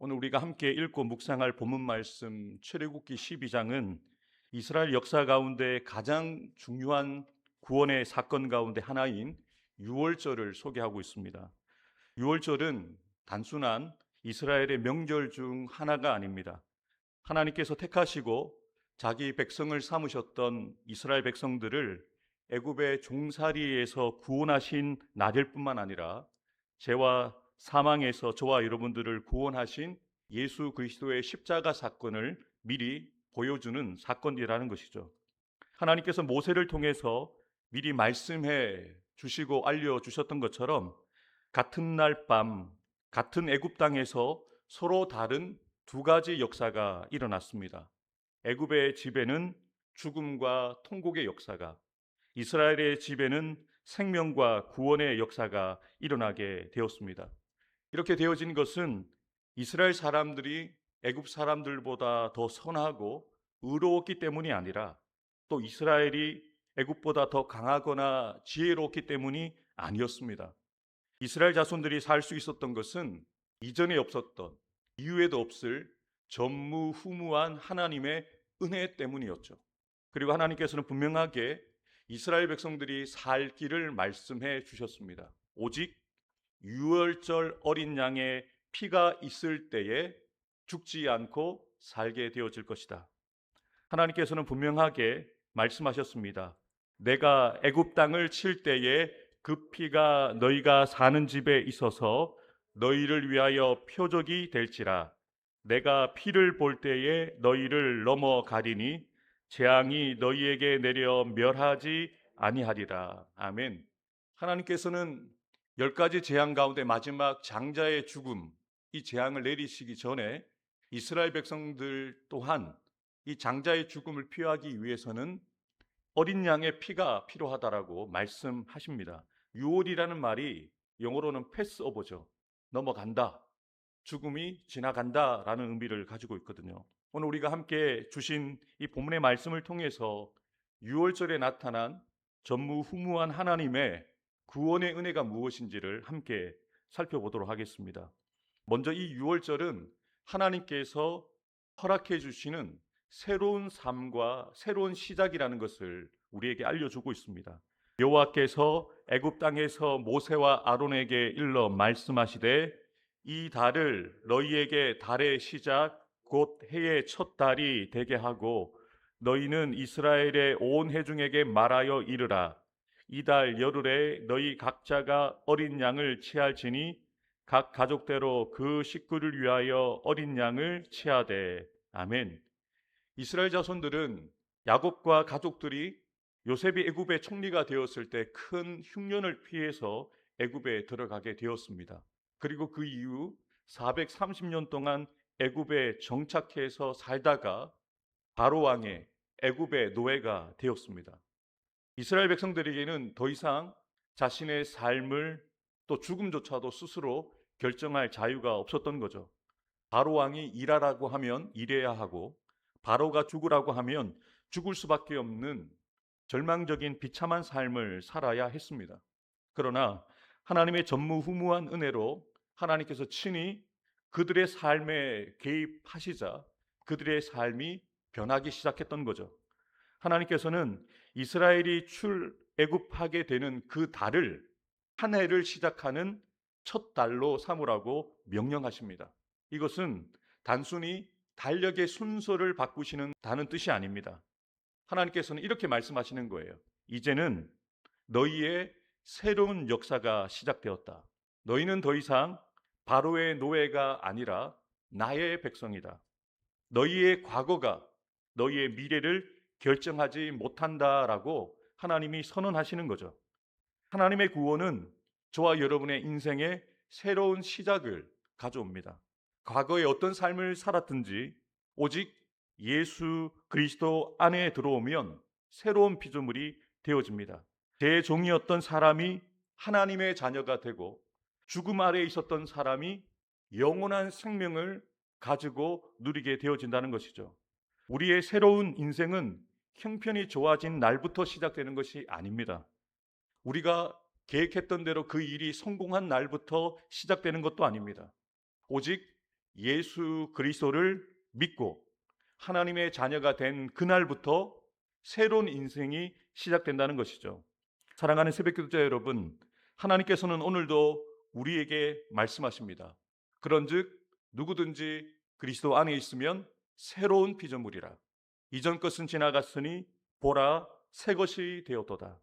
오늘 우리가 함께 읽고 묵상할 본문 말씀 출애굽기 12장은 이스라엘 역사 가운데 가장 중요한 구원의 사건 가운데 하나인 유월절을 소개하고 있습니다. 유월절은 단순한 이스라엘의 명절 중 하나가 아닙니다. 하나님께서 택하시고 자기 백성을 삼으셨던 이스라엘 백성들을 애굽의 종살이에서 구원하신 날일 뿐만 아니라 죄와 사망에서 저와 여러분들을 구원하신 예수 그리스도의 십자가 사건을 미리 보여주는 사건이라는 것이죠. 하나님께서 모세를 통해서 미리 말씀해 주시고 알려주셨던 것처럼 같은 날 밤 같은 애굽 땅에서 서로 다른 두 가지 역사가 일어났습니다. 애굽의 집에는 죽음과 통곡의 역사가, 이스라엘의 집에는 생명과 구원의 역사가 일어나게 되었습니다. 이렇게 되어진 것은 이스라엘 사람들이 애굽 사람들보다 더 선하고 의로웠기 때문이 아니라 또 이스라엘이 애굽보다 더 강하거나 지혜로웠기 때문이 아니었습니다. 이스라엘 자손들이 살 수 있었던 것은 이전에 없었던, 이후에도 없을 전무후무한 하나님의 은혜 때문이었죠. 그리고 하나님께서는 분명하게 이스라엘 백성들이 살 길을 말씀해 주셨습니다. 오직 유월절 어린 양의 피가 있을 때에 죽지 않고 살게 되어질 것이다. 하나님께서는 분명하게 말씀하셨습니다. 내가 애굽 땅을 칠 때에 그 피가 너희가 사는 집에 있어서 너희를 위하여 표적이 될지라. 내가 피를 볼 때에 너희를 넘어가리니 재앙이 너희에게 내려 멸하지 아니하리라. 아멘. 하나님께서는 10가지 재앙 가운데 마지막 장자의 죽음, 이 재앙을 내리시기 전에 이스라엘 백성들 또한 이 장자의 죽음을 피하기 위해서는 어린 양의 피가 필요하다라고 말씀하십니다. 유월이라는 말이 영어로는 패스오버죠. 넘어간다, 죽음이 지나간다라는 의미를 가지고 있거든요. 오늘 우리가 함께 주신 이 본문의 말씀을 통해서 유월절에 나타난 전무후무한 하나님의 구원의 은혜가 무엇인지를 함께 살펴보도록 하겠습니다. 먼저 이 유월절은 하나님께서 허락해 주시는 새로운 삶과 새로운 시작이라는 것을 우리에게 알려주고 있습니다. 여호와께서 애굽 땅에서 모세와 아론에게 일러 말씀하시되 이 달을 너희에게 달의 시작 곧 해의 첫 달이 되게 하고 너희는 이스라엘의 온 회중에게 말하여 이르라. 이달 열흘에 너희 각자가 어린 양을 취할지니 각 가족대로 그 식구를 위하여 어린 양을 취하되. 아멘. 이스라엘 자손들은 야곱과 가족들이 요셉이 애굽의 총리가 되었을 때 큰 흉년을 피해서 애굽에 들어가게 되었습니다. 그리고 그 이후 430년 동안 애굽에 정착해서 살다가 바로 왕의 애굽의 노예가 되었습니다. 이스라엘 백성들에게는 더 이상 자신의 삶을 또 죽음조차도 스스로 결정할 자유가 없었던 거죠. 바로 왕이 일하라고 하면 일해야 하고 바로가 죽으라고 하면 죽을 수밖에 없는 절망적인 비참한 삶을 살아야 했습니다. 그러나 하나님의 전무후무한 은혜로 하나님께서 친히 그들의 삶에 개입하시자 그들의 삶이 변하기 시작했던 거죠. 하나님께서는 이스라엘이 출애굽하게 되는 그 달을 한 해를 시작하는 첫 달로 삼으라고 명령하십니다. 이것은 단순히 달력의 순서를 바꾸시는 뜻이 아닙니다. 하나님께서는 이렇게 말씀하시는 거예요. 이제는 너희의 새로운 역사가 시작되었다. 너희는 더 이상 바로의 노예가 아니라 나의 백성이다. 너희의 과거가 너희의 미래를 결정하지 못한다라고 하나님이 선언하시는 거죠. 하나님의 구원은 저와 여러분의 인생에 새로운 시작을 가져옵니다. 과거에 어떤 삶을 살았든지 오직 예수 그리스도 안에 들어오면 새로운 피조물이 되어집니다. 제 종이었던 사람이 하나님의 자녀가 되고 죽음 아래에 있었던 사람이 영원한 생명을 가지고 누리게 되어진다는 것이죠. 우리의 새로운 인생은 형편이 좋아진 날부터 시작되는 것이 아닙니다. 우리가 계획했던 대로 그 일이 성공한 날부터 시작되는 것도 아닙니다. 오직 예수 그리스도를 믿고 하나님의 자녀가 된 그날부터 새로운 인생이 시작된다는 것이죠. 사랑하는 새벽기도자 여러분, 하나님께서는 오늘도 우리에게 말씀하십니다. 그런즉 누구든지 그리스도 안에 있으면 새로운 피조물이라. 이전 것은 지나갔으니 보라 새 것이 되었도다.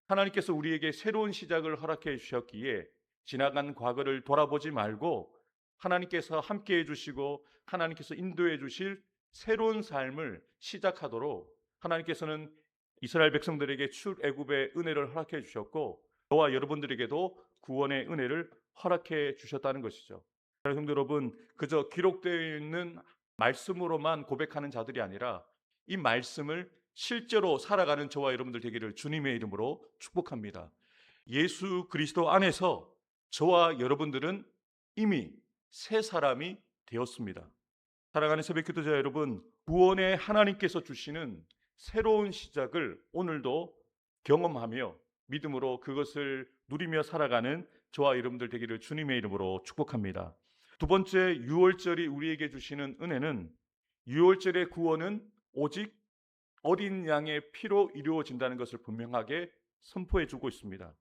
하나님께서 우리에게 새로운 시작을 허락해 주셨기에 지나간 과거를 돌아보지 말고 하나님께서 함께해 주시고 하나님께서 인도해 주실 새로운 삶을 시작하도록 하나님께서는 이스라엘 백성들에게 출애굽의 은혜를 허락해 주셨고 저와 여러분들에게도 구원의 은혜를 허락해 주셨다는 것이죠. 성도 여러분, 그저 기록되어 있는 말씀으로만 고백하는 자들이 아니라 이 말씀을 실제로 살아가는 저와 여러분들 되기를 주님의 이름으로 축복합니다. 예수 그리스도 안에서 저와 여러분들은 이미 새 사람이 되었습니다. 사랑하는 새벽 기도자 여러분, 구원의 하나님께서 주시는 새로운 시작을 오늘도 경험하며 믿음으로 그것을 누리며 살아가는 저와 여러분들 되기를 주님의 이름으로 축복합니다. 두 번째, 유월절이 우리에게 주시는 은혜는 유월절의 구원은 오직 어린 양의 피로 이루어진다는 것을 분명하게 선포해 주고 있습니다.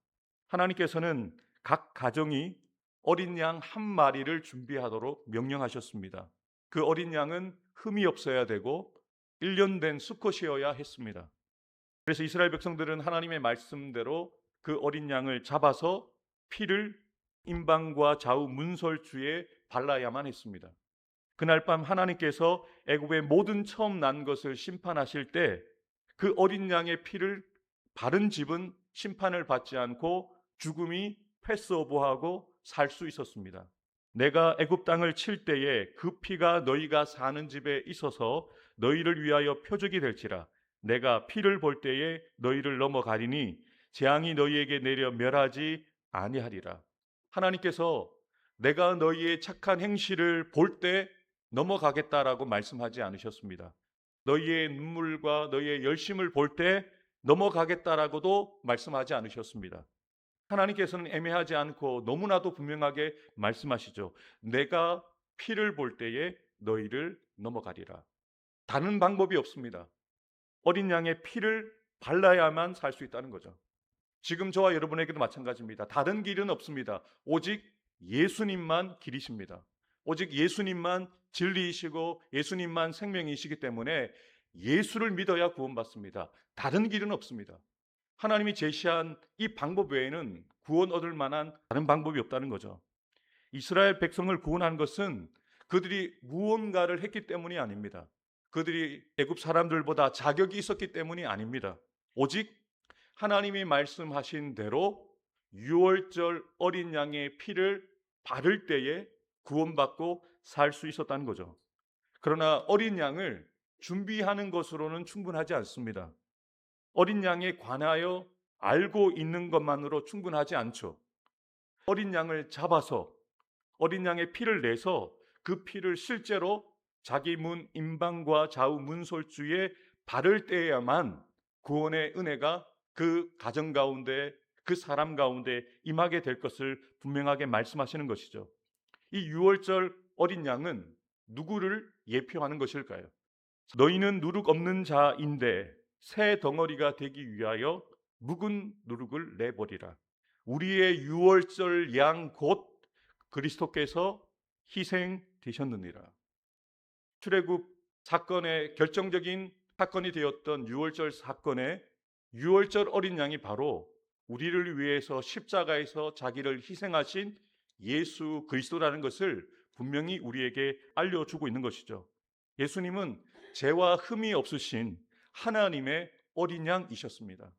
하나님께서는 각 가정이 어린 양 한 마리를 준비하도록 명령하셨습니다. 그 어린 양은 흠이 없어야 되고 1년 된 수컷이어야 했습니다. 그래서 이스라엘 백성들은 하나님의 말씀대로 그 어린 양을 잡아서 피를 임방과 좌우 문설주에 발라야만 했습니다. 그날 밤 하나님께서 애굽의 모든 처음 난 것을 심판하실 때 그 어린 양의 피를 바른 집은 심판을 받지 않고 죽음이 패스오버하고 살 수 있었습니다. 내가 애굽 땅을 칠 때에 그 피가 너희가 사는 집에 있어서 너희를 위하여 표적이 될지라. 내가 피를 볼 때에 너희를 넘어가리니 재앙이 너희에게 내려 멸하지 아니하리라. 하나님께서 내가 너희의 착한 행실을 볼 때 넘어가겠다라고 말씀하지 않으셨습니다. 너희의 눈물과 너희의 열심을 볼 때 넘어가겠다라고도 말씀하지 않으셨습니다. 하나님께서는 애매하지 않고 너무나도 분명하게 말씀하시죠. 내가 피를 볼 때에 너희를 넘어가리라. 다른 방법이 없습니다. 어린 양의 피를 발라야만 살 수 있다는 거죠. 지금 저와 여러분에게도 마찬가지입니다. 다른 길은 없습니다. 오직 예수님만 길이십니다. 오직 예수님만 진리이시고 예수님만 생명이시기 때문에 예수를 믿어야 구원받습니다. 다른 길은 없습니다. 하나님이 제시한 이 방법 외에는 구원 얻을 만한 다른 방법이 없다는 거죠. 이스라엘 백성을 구원한 것은 그들이 무언가를 했기 때문이 아닙니다. 그들이 애굽 사람들보다 자격이 있었기 때문이 아닙니다. 오직 하나님이 말씀하신 대로 유월절 어린 양의 피를 바를 때에 구원받고 살 수 있었다는 거죠. 그러나 어린 양을 준비하는 것으로는 충분하지 않습니다. 어린 양에 관하여 알고 있는 것만으로 충분하지 않죠. 어린 양을 잡아서 어린 양의 피를 내서 그 피를 실제로 자기 문 임방과 좌우 문솔주에 바를 때야만 구원의 은혜가 그 가정 가운데 그 사람 가운데 임하게 될 것을 분명하게 말씀하시는 것이죠. 이 유월절 어린 양은 누구를 예표하는 것일까요? 너희는 누룩 없는 자인데 새 덩어리가 되기 위하여 묵은 누룩을 내버리라. 우리의 유월절 양 곧 그리스도께서 희생되셨느니라. 출애굽 사건의 결정적인 사건이 되었던 유월절 사건의 유월절 어린 양이 바로 우리를 위해서 십자가에서 자기를 희생하신 예수 그리스도라는 것을 분명히 우리에게 알려주고 있는 것이죠. 예수님은 죄와 흠이 없으신 하나님의 어린 양이셨습니다.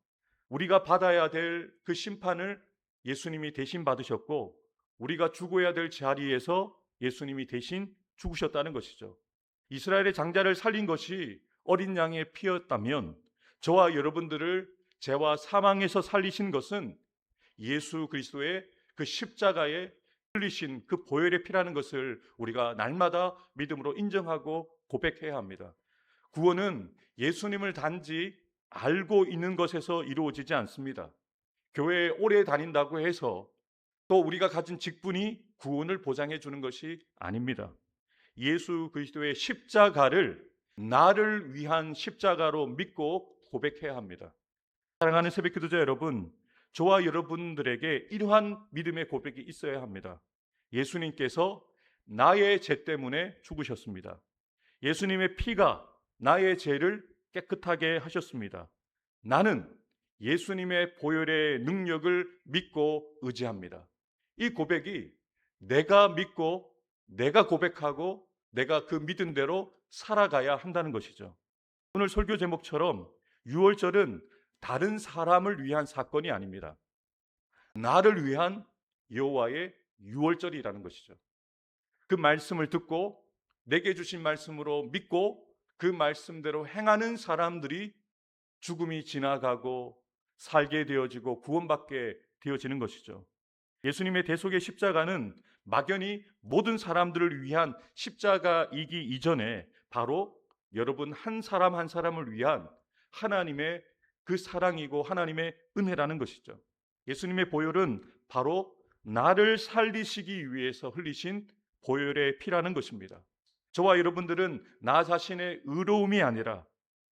우리가 받아야 될 그 심판을 예수님이 대신 받으셨고 우리가 죽어야 될 자리에서 예수님이 대신 죽으셨다는 것이죠. 이스라엘의 장자를 살린 것이 어린 양의 피였다면 저와 여러분들을 죄와 사망에서 살리신 것은 예수 그리스도의 그 십자가에 흘리신 그 보혈의 피라는 것을 우리가 날마다 믿음으로 인정하고 고백해야 합니다. 구원은 예수님을 단지 알고 있는 것에서 이루어지지 않습니다. 교회에 오래 다닌다고 해서 또 우리가 가진 직분이 구원을 보장해 주는 것이 아닙니다. 예수 그리스도의 십자가를 나를 위한 십자가로 믿고 고백해야 합니다. 사랑하는 새벽기도자 여러분, 저와 여러분들에게 이러한 믿음의 고백이 있어야 합니다. 예수님께서 나의 죄 때문에 죽으셨습니다. 예수님의 피가 나의 죄를 깨끗하게 하셨습니다. 나는 예수님의 보혈의 능력을 믿고 의지합니다. 이 고백이 내가 믿고 내가 고백하고 내가 그 믿음대로 살아가야 한다는 것이죠. 오늘 설교 제목처럼 유월절은 다른 사람을 위한 사건이 아닙니다. 나를 위한 여호와의 유월절이라는 것이죠. 그 말씀을 듣고 내게 주신 말씀으로 믿고 그 말씀대로 행하는 사람들이 죽음이 지나가고 살게 되어지고 구원받게 되어지는 것이죠. 예수님의 대속의 십자가는 막연히 모든 사람들을 위한 십자가이기 이전에 바로 여러분 한 사람 한 사람을 위한 하나님의 그 사랑이고 하나님의 은혜라는 것이죠. 예수님의 보혈은 바로 나를 살리시기 위해서 흘리신 보혈의 피라는 것입니다. 저와 여러분들은 나 자신의 의로움이 아니라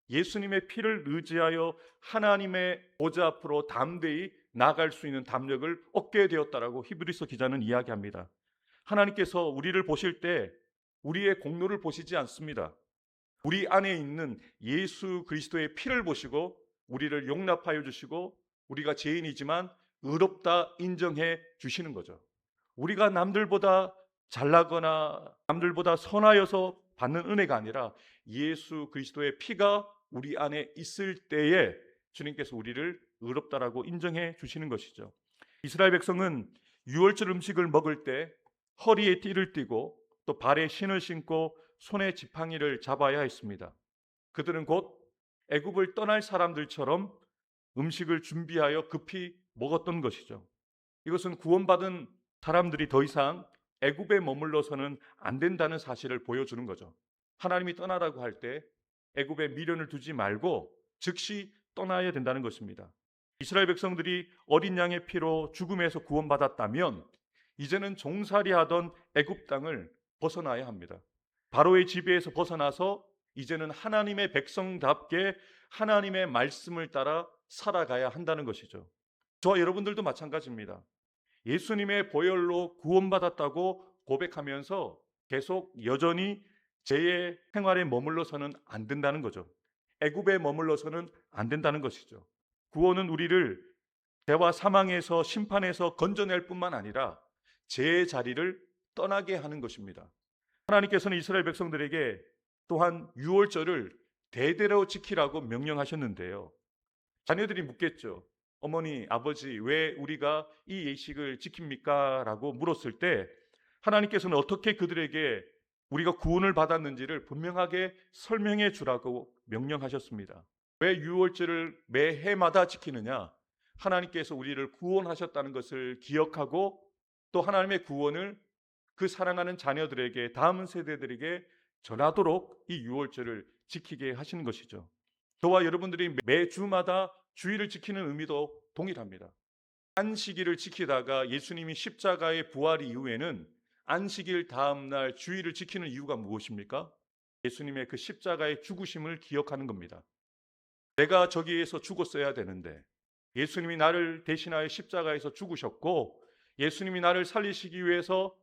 예수님의 피를 의지하여 하나님의 보좌 앞으로 담대히 나아갈 수 있는 담력을 얻게 되었다라고 히브리서 기자는 이야기합니다. 하나님께서 우리를 보실 때 우리의 공로를 보시지 않습니다. 우리 안에 있는 예수 그리스도의 피를 보시고 우리를 용납하여 주시고 우리가 죄인이지만 의롭다 인정해 주시는 거죠. 우리가 남들보다 잘나거나 남들보다 선하여서 받는 은혜가 아니라 예수 그리스도의 피가 우리 안에 있을 때에 주님께서 우리를 의롭다라고 인정해 주시는 것이죠. 이스라엘 백성은 유월절 음식을 먹을 때 허리에 띠를 띠고 또 발에 신을 신고 손에 지팡이를 잡아야 했습니다. 그들은 곧 애굽을 떠날 사람들처럼 음식을 준비하여 급히 먹었던 것이죠. 이것은 구원받은 사람들이 더 이상 애굽에 머물러서는 안 된다는 사실을 보여주는 거죠. 하나님이 떠나라고 할 때 애굽에 미련을 두지 말고 즉시 떠나야 된다는 것입니다. 이스라엘 백성들이 어린 양의 피로 죽음에서 구원받았다면 이제는 종살이하던 애굽 땅을 벗어나야 합니다. 바로의 지배에서 벗어나서 이제는 하나님의 백성답게 하나님의 말씀을 따라 살아가야 한다는 것이죠. 저와 여러분들도 마찬가지입니다. 예수님의 보혈로 구원받았다고 고백하면서 계속 여전히 죄의 생활에 머물러서는 안 된다는 거죠. 애굽에 머물러서는 안 된다는 것이죠. 구원은 우리를 죄와 사망에서 심판에서 건져낼 뿐만 아니라 죄의 자리를 떠나게 하는 것입니다. 하나님께서는 이스라엘 백성들에게 또한 유월절을 대대로 지키라고 명령하셨는데요. 자녀들이 묻겠죠. 어머니, 아버지, 왜 우리가 이 예식을 지킵니까? 라고 물었을 때 하나님께서는 어떻게 그들에게 우리가 구원을 받았는지를 분명하게 설명해 주라고 명령하셨습니다. 왜 유월절을 매해마다 지키느냐? 하나님께서 우리를 구원하셨다는 것을 기억하고 또 하나님의 구원을 그 사랑하는 자녀들에게 다음 세대들에게 전하도록 이 유월절을 지키게 하시는 것이죠. 저와 여러분들이 매주마다 주일을 지키는 의미도 동일합니다. 안식일을 지키다가 예수님이 십자가의 부활 이후에는 안식일 다음 날 주일을 지키는 이유가 무엇입니까? 예수님의 그 십자가의 죽으심을 기억하는 겁니다. 내가 저기에서 죽었어야 되는데 예수님이 나를 대신하여 십자가에서 죽으셨고 예수님이 나를 살리시기 위해서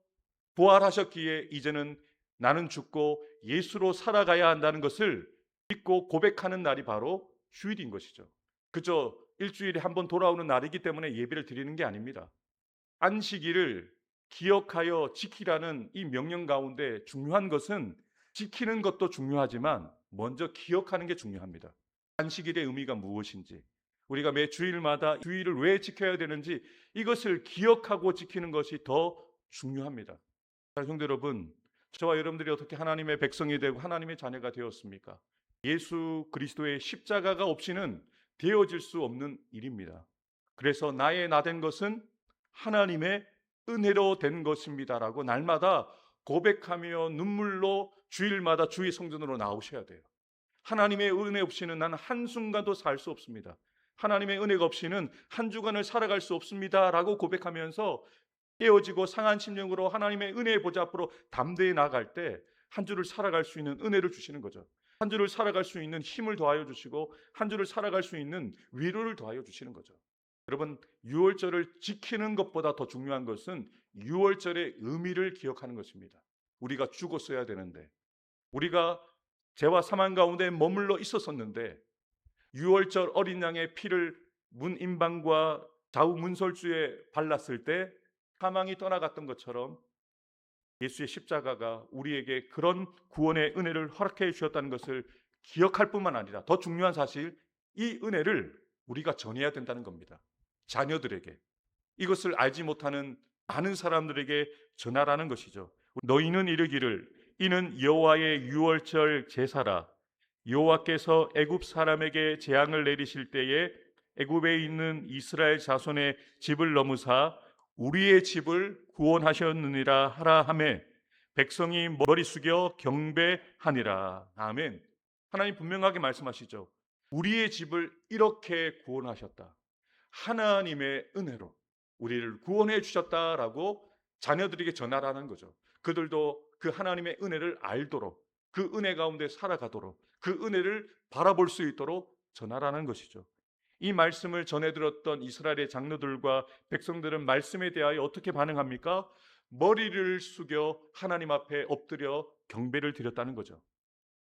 부활하셨기에 이제는 나는 죽고 예수로 살아가야 한다는 것을 믿고 고백하는 날이 바로 주일인 것이죠. 그저 일주일에 한 번 돌아오는 날이기 때문에 예배를 드리는 게 아닙니다. 안식일을 기억하여 지키라는 이 명령 가운데 중요한 것은 지키는 것도 중요하지만 먼저 기억하는 게 중요합니다. 안식일의 의미가 무엇인지, 우리가 매 주일마다 주일을 왜 지켜야 되는지 이것을 기억하고 지키는 것이 더 중요합니다. 성도 여러분, 저와 여러분들이 어떻게 하나님의 백성이 되고 하나님의 자녀가 되었습니까? 예수 그리스도의 십자가가 없이는 되어질 수 없는 일입니다. 그래서 나의 나 된 것은 하나님의 은혜로 된 것입니다라고 날마다 고백하며 눈물로 주일마다 주의 성전으로 나오셔야 돼요. 하나님의 은혜 없이는 나는 한순간도 살 수 없습니다. 하나님의 은혜가 없이는 한 주간을 살아갈 수 없습니다라고 고백하면서 깨어지고 상한 심령으로 하나님의 은혜의 보좌 앞으로 담대히 나아갈 때 한 주를 살아갈 수 있는 은혜를 주시는 거죠. 한 주를 살아갈 수 있는 힘을 더하여 주시고 한 주를 살아갈 수 있는 위로를 더하여 주시는 거죠. 여러분, 유월절을 지키는 것보다 더 중요한 것은 유월절의 의미를 기억하는 것입니다. 우리가 죽었어야 되는데, 우리가 죄와 사망 가운데 머물러 있었었는데, 유월절 어린 양의 피를 문인방과 좌우 문설주에 발랐을 때 사망이 떠나갔던 것처럼 예수의 십자가가 우리에게 그런 구원의 은혜를 허락해 주셨다는 것을 기억할 뿐만 아니라 더 중요한 사실, 이 은혜를 우리가 전해야 된다는 겁니다. 자녀들에게, 이것을 알지 못하는 많은 사람들에게 전하라는 것이죠. 너희는 이르기를 이는 여호와의 유월절 제사라. 여호와께서 애굽 사람에게 재앙을 내리실 때에 애굽에 있는 이스라엘 자손의 집을 넘으사 우리의 집을 구원하셨느니라 하라 하매 백성이 머리 숙여 경배하니라. 아멘. 하나님 분명하게 말씀하시죠. 우리의 집을 이렇게 구원하셨다. 하나님의 은혜로 우리를 구원해 주셨다라고 자녀들에게 전하라는 거죠. 그들도 그 하나님의 은혜를 알도록, 그 은혜 가운데 살아가도록, 그 은혜를 바라볼 수 있도록 전하라는 것이죠. 이 말씀을 전해 들었던 이스라엘의 장로들과 백성들은 말씀에 대하여 어떻게 반응합니까? 머리를 숙여 하나님 앞에 엎드려 경배를 드렸다는 거죠.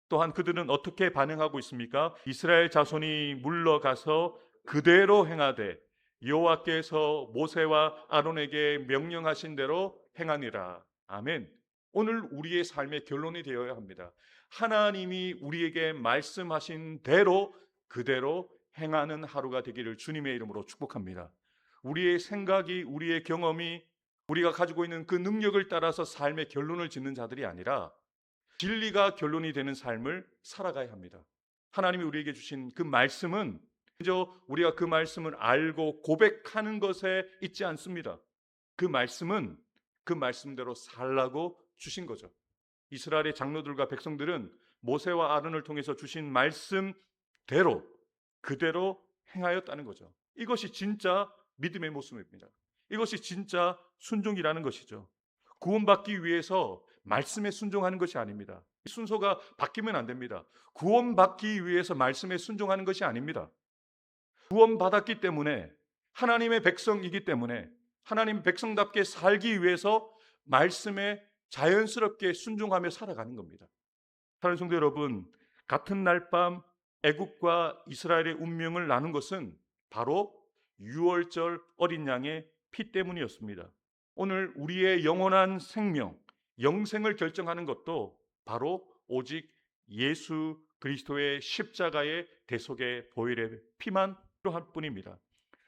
또한 그들은 어떻게 반응하고 있습니까? 이스라엘 자손이 물러가서 그대로 행하되 여호와께서 모세와 아론에게 명령하신 대로 행하니라. 아멘. 오늘 우리의 삶의 결론이 되어야 합니다. 하나님이 우리에게 말씀하신 대로 그대로 행하는 하루가 되기를 주님의 이름으로 축복합니다. 우리의 생각이, 우리의 경험이, 우리가 가지고 있는 그 능력을 따라서 삶의 결론을 짓는 자들이 아니라 진리가 결론이 되는 삶을 살아가야 합니다. 하나님이 우리에게 주신 그 말씀은 그저 우리가 그 말씀을 알고 고백하는 것에 있지 않습니다. 그 말씀은 그 말씀대로 살라고 주신 거죠. 이스라엘의 장로들과 백성들은 모세와 아론을 통해서 주신 말씀대로 그대로 행하였다는 거죠. 이것이 진짜 믿음의 모습입니다. 이것이 진짜 순종이라는 것이죠. 구원받기 위해서 말씀에 순종하는 것이 아닙니다. 순서가 바뀌면 안 됩니다. 구원받기 위해서 말씀에 순종하는 것이 아닙니다. 구원받았기 때문에, 하나님의 백성이기 때문에 하나님 백성답게 살기 위해서 말씀에 자연스럽게 순종하며 살아가는 겁니다. 사랑하는 성도 여러분, 같은 날 밤 애굽과 이스라엘의 운명을 나눈 것은 바로 유월절 어린 양의 피 때문이었습니다. 오늘 우리의 영원한 생명, 영생을 결정하는 것도 바로 오직 예수 그리스도의 십자가의 대속의 보혈의 피만 필요할 뿐입니다.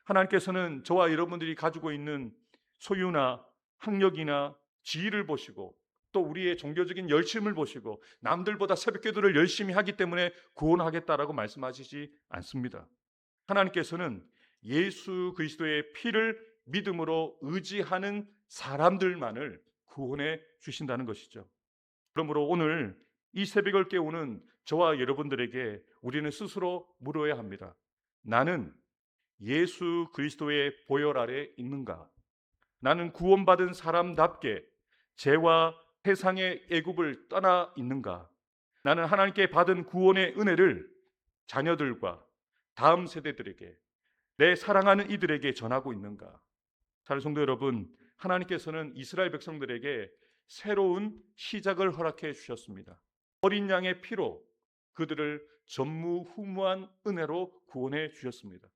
하나님께서는 저와 여러분들이 가지고 있는 소유나 학력이나 지위를 보시고 또 우리의 종교적인 열심을 보시고 남들보다 새벽기도를 열심히 하기 때문에 구원하겠다라고 말씀하시지 않습니다. 하나님께서는 예수 그리스도의 피를 믿음으로 의지하는 사람들만을 구원해 주신다는 것이죠. 그러므로 오늘 이 새벽을 깨우는 저와 여러분들에게 우리는 스스로 물어야 합니다. 나는 예수 그리스도의 보혈 아래 있는가? 나는 구원받은 사람답게 죄와 세상의 애굽을 떠나 있는가? 나는 하나님께 받은 구원의 은혜를 자녀들과 다음 세대들에게, 내 사랑하는 이들에게 전하고 있는가? 사랑하는 성도 여러분, 하나님께서는 이스라엘 백성들에게 새로운 시작을 허락해 주셨습니다. 어린 양의 피로 그들을 전무후무한 은혜로 구원해 주셨습니다.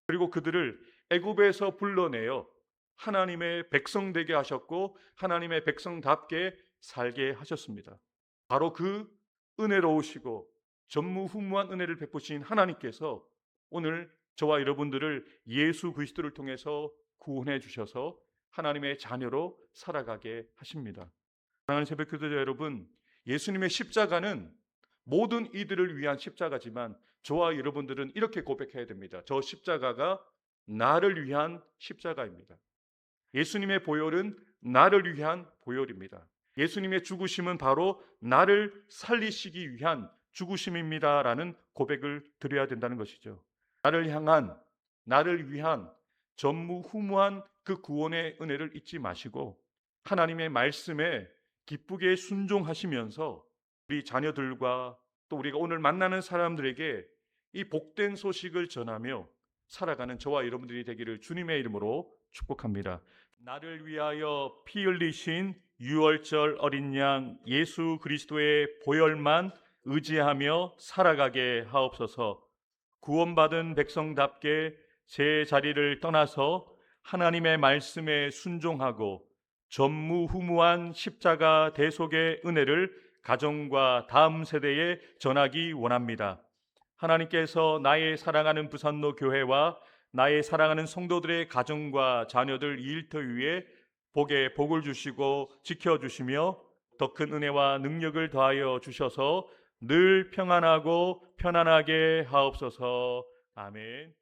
그리고 그들을 애굽에서 불러내어 하나님의 백성 되게 하셨고 하나님의 백성답게 살게 하셨습니다. 바로 그 은혜로우시고 전무후무한 은혜를 베푸신 하나님께서 오늘 저와 여러분들을 예수 그리스도를 통해서 구원해 주셔서 하나님의 자녀로 살아가게 하십니다. 사랑하는 새벽기도 여러분, 예수님의 십자가는 모든 이들을 위한 십자가지만 저와 여러분들은 이렇게 고백해야 됩니다. 저 십자가가 나를 위한 십자가입니다. 예수님의 보혈은 나를 위한 보혈입니다. 예수님의 죽으심은 바로 나를 살리시기 위한 죽으심입니다라는 고백을 드려야 된다는 것이죠. 나를 향한, 나를 위한 전무후무한 그 구원의 은혜를 잊지 마시고 하나님의 말씀에 기쁘게 순종하시면서 우리 자녀들과 또 우리가 오늘 만나는 사람들에게 이 복된 소식을 전하며 살아가는 저와 여러분들이 되기를 주님의 이름으로 축복합니다. 나를 위하여 피 흘리신 유월절 어린 양 예수 그리스도의 보혈만 의지하며 살아가게 하옵소서. 구원받은 백성답게 제 자리를 떠나서 하나님의 말씀에 순종하고 전무후무한 십자가 대속의 은혜를 가정과 다음 세대에 전하기 원합니다. 하나님께서 나의 사랑하는 부산로 교회와 나의 사랑하는 성도들의 가정과 자녀들 일터 위에 복에 복을 주시고 지켜주시며 더 큰 은혜와 능력을 더하여 주셔서 늘 평안하고 편안하게 하옵소서. 아멘.